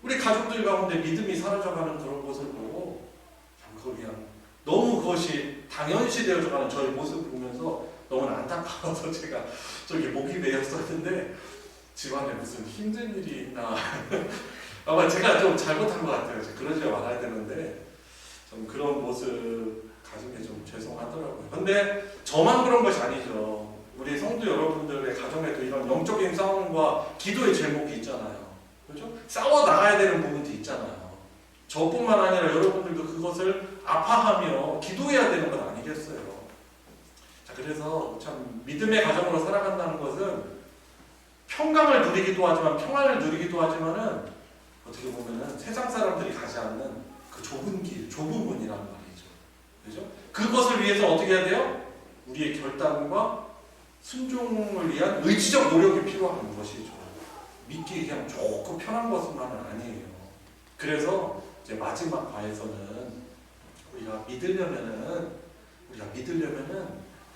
우리 가족들 가운데 믿음이 사라져가는 그런 것을 보고 참 그냥 너무 그것이 당연시 되어져가는 저의 모습을 보면서 너무나 안타까워서 제가 저기 목이 메였었는데 집안에 무슨 힘든 일이 있나 아마 제가 좀 잘못한 것 같아요. 그러지 말아야 되는데 좀 그런 모습 가진 게 좀 죄송하더라고요. 근데 저만 그런 것이 아니죠. 우리 성도 여러분들의 가정에도 이런 영적인 싸움과 기도의 제목이 있잖아요. 그렇죠? 싸워 나가야 되는 부분도 있잖아요. 저뿐만 아니라 여러분들도 그것을 아파하며 기도해야 되는 건 아니겠어요. 자, 그래서 참 믿음의 가정으로 살아간다는 것은 평강을 누리기도 하지만 평안을 누리기도 하지만은 어떻게 보면은 세상 사람들이 가지 않는 그 좁은 길, 좁은 문이란 말이죠. 그죠? 그것을 위해서 어떻게 해야 돼요? 우리의 결단과 순종을 위한 의지적 노력이 필요한 것이죠. 믿기 그냥 좋고 편한 것만은 아니에요. 그래서 이제 마지막 과에서는 우리가 믿으려면은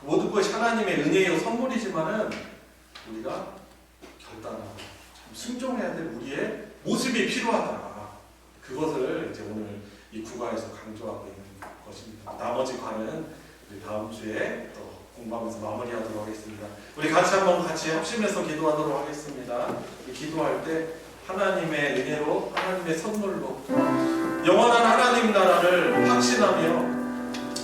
모든 것이 하나님의 은혜요 선물이지만은 우리가 결단하고 참 순종해야 될 우리의 모습이 필요하다. 그것을 이제 오늘 이 구과에서 강조하고 있는 것입니다. 나머지 과는 우리 다음 주에 또 공부하면서 마무리하도록 하겠습니다. 우리 같이 합심해서 기도하도록 하겠습니다. 기도할 때 하나님의 은혜로, 하나님의 선물로 영원한 하나님 나라를 확신하며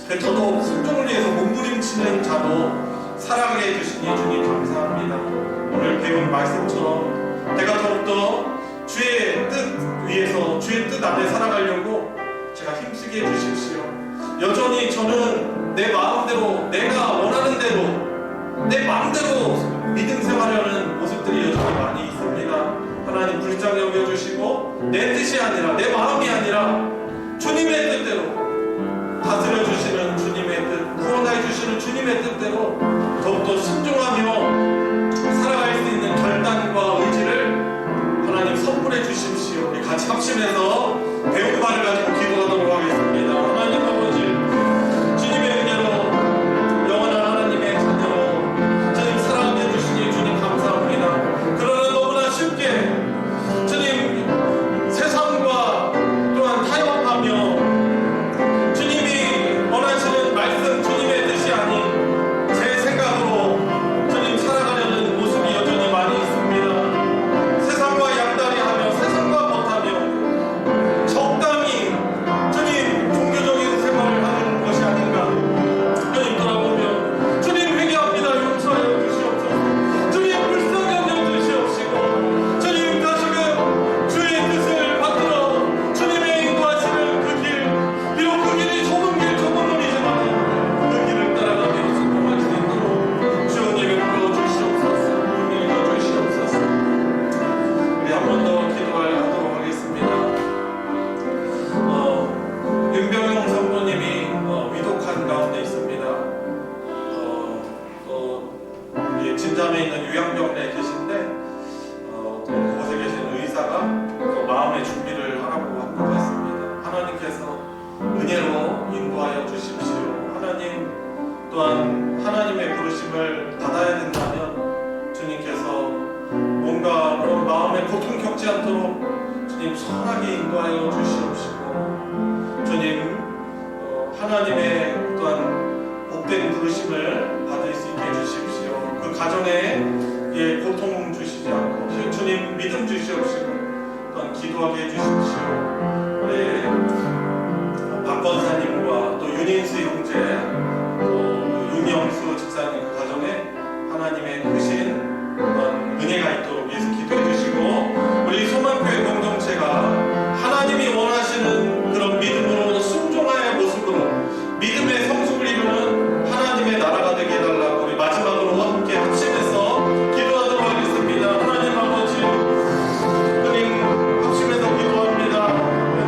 뱉어도 순종을 위해서 몸부림치는 자로 살아가게 해주시니 주님 감사합니다. 오늘 배운 말씀처럼 내가 더욱더 주의 뜻 위해서, 주의 뜻 안에 살아가려고 제가 힘쓰게 해주십시오. 여전히 저는 내 마음대로, 내가 원하는 대로, 내 마음대로 믿음 생활하는 모습들이 여전히 많이 있습니다. 하나님 불쌍히 여겨주시고 내 뜻이 아니라, 내 마음이 아니라 주님의 뜻대로 다스려 주시는 주님의 뜻, 구원해 주시는 주님의 뜻대로 더욱더 순종하며 살아갈 수 있는 결단과 의지를 하나님 선물해 주십시오. 우리 같이 합심해서 배운 말을 가지고 기도하도록 하겠습니다. 하나님 아버지, 주님의 은혜로 영원한 하나님의 자녀로 주님 사랑해 주시니 주님 감사합니다. 그러나 너무나 쉽게 주님 세상과 또한 타협하며 진담에 있는 요양병원에 계신데 또 그곳에 계신 의사가 또 마음의 준비를 하라고 한 것 같습니다. 하나님께서 은혜로 인도하여 주십시오. 하나님 또한 하나님의 부르심을 받아야 된다면 주님께서 뭔가 그런 마음에 고통 겪지 않도록 주님 선하게 인도하여 주시옵시고 주님 하나님의 또한 복된 부르심을 받을 수 있게 해주십시오. 그 가정에 고통 주시지 않고 주님 믿음 주시옵시고 또한 기도하게 해주십시오. 우리 박 권사님과 또 윤인수 형제 또 윤영수 집사님 그 가정에 하나님의 크신 또한 은혜가 있도록 위해서 기도해 주시고 우리 소망교회 공동체가 하나님이 원하시는 그런 믿음으로 순종하의 모습으로 믿음의 성숙을 이루는 하나님의 나라가 되게 해달라고 우리 마지막으로 함께 합심해서 기도하도록 하겠습니다. 하나님 아버지 주님 합심해서 기도합니다.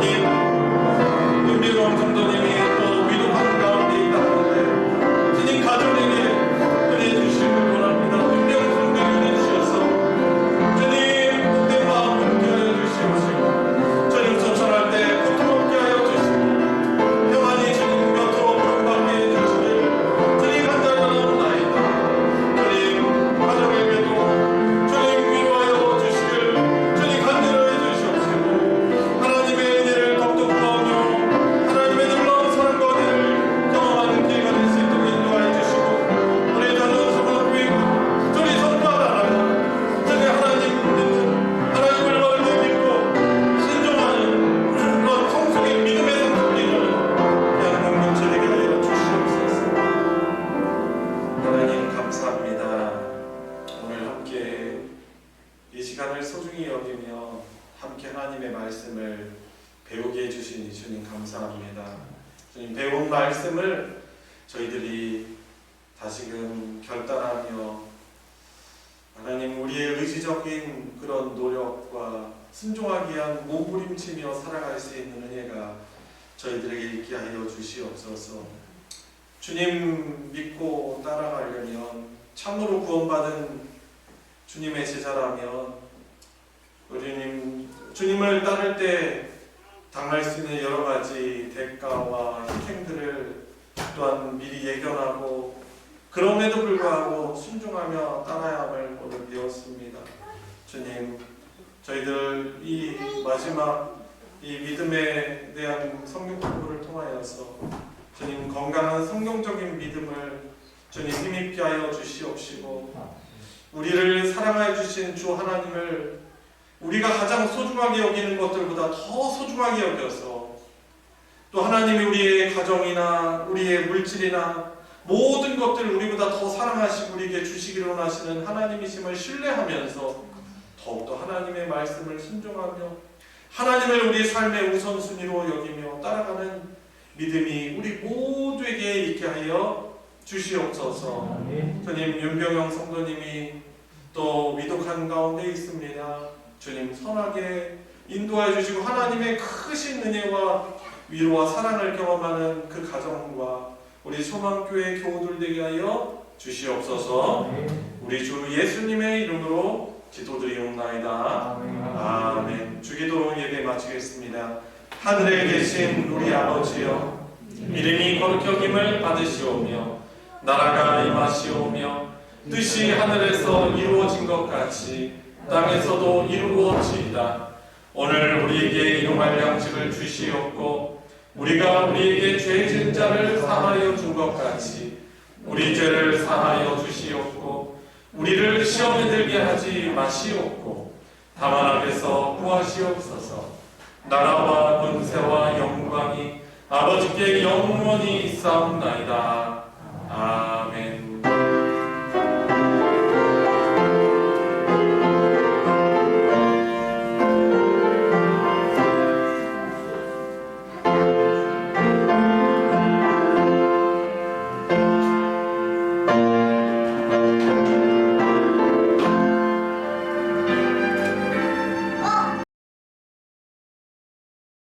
주님 윤비롱 성도님이 또 위독한 가운데 있다는데 주님 가족에게 은혜 주시길 원합니다. 윤비롱 성도님이 주셔서 주님 복된 마음 함께 하여 주시옵시고 주님 소천할 때 고통 없게 하여 주시고 평안히 주님 곁으로 부름받게 해주시길 주님 간절하옵나이다. 주님 가족에게도 주님 위로하여 주시길 주님 간절하여 주시옵시고 하나님의 은혜를 더욱더 구하며 하나님의 놀라운 사랑과 은혜를 경험하는 기회가 될 수 있도록 인도하여 주시고 우리 다른 소망교회 주님 성도하라 주님 하나님 믿는 하나님을 멀리 믿고 순종하는 그런 성숙의 믿음의 성숙을 이루는 그냥 공동체 되게 하여 주시옵소서. 하나님 감사합니다. 오늘 함께 이 시간을 소중히 여기며 함께 하나님의 말씀을 배우게 해주시니 주님 감사합니다. 주님 배운 말씀을 저희들이 다시금 결단하며 하나님 우리의 의지적인 그런 노력과 순종하기 위한 몸부림치며 살아갈 수 있는 은혜가 저희들에게 있게 하여 주시옵소서. 주님 믿고 따라가려면 참으로 구원받은 주님의 제자라면 우리 주님을 따를 때 당할 수 있는 여러 가지 대가와 희생들을 또한 미리 예견하고 그럼에도 불구하고 순종하며 따라야함을 오늘 배웠습니다. 주님 저희들 이 마지막 이 믿음에 대한 성경 공부를 통하여서 주님 건강한 성경적인 믿음을 주님 힘입게 하여 주시옵시고 우리를 사랑하여 주신 주 하나님을 우리가 가장 소중하게 여기는 것들보다 더 소중하게 여겨서 또 하나님이 우리의 가정이나 우리의 물질이나 모든 것들을 우리보다 더 사랑하시고 우리에게 주시기를 원하시는 하나님이심을 신뢰하면서 더욱더 하나님의 말씀을 순종하며 하나님을 우리의 삶의 우선순위로 여기며 따라가는 믿음이 우리 모두에게 있게 하여 주시옵소서. 주님 윤병영 성도님이 또 위독한 가운데 있습니다. 주님 선하게 인도해 주시고 하나님의 크신 은혜와 위로와 사랑을 경험하는 그 가정과 우리 소망교회 교우들 되게 하여 주시옵소서. 우리 주 예수님의 이름으로 기도드리옵나이다. 아멘. 주기도로 예배 마치겠습니다. 하늘에 계신 우리 아버지여 이름이 거룩히 여김을 받으시오며 나라가 임하시오며 뜻이 하늘에서 이루어진 것 같이 땅에서도 이루어지이다. 오늘 우리에게 일용할 양식을 주시옵고 우리가 우리에게 죄 지은 자를 사하여 준 것 같이 우리 죄를 사하여 주시옵고 우리를 시험에 들게 하지 마시옵고 다만 앞에서 구하시옵소서. 나라와 권세와 영광이 아버지께 영원히 있사옵나이다. 아멘.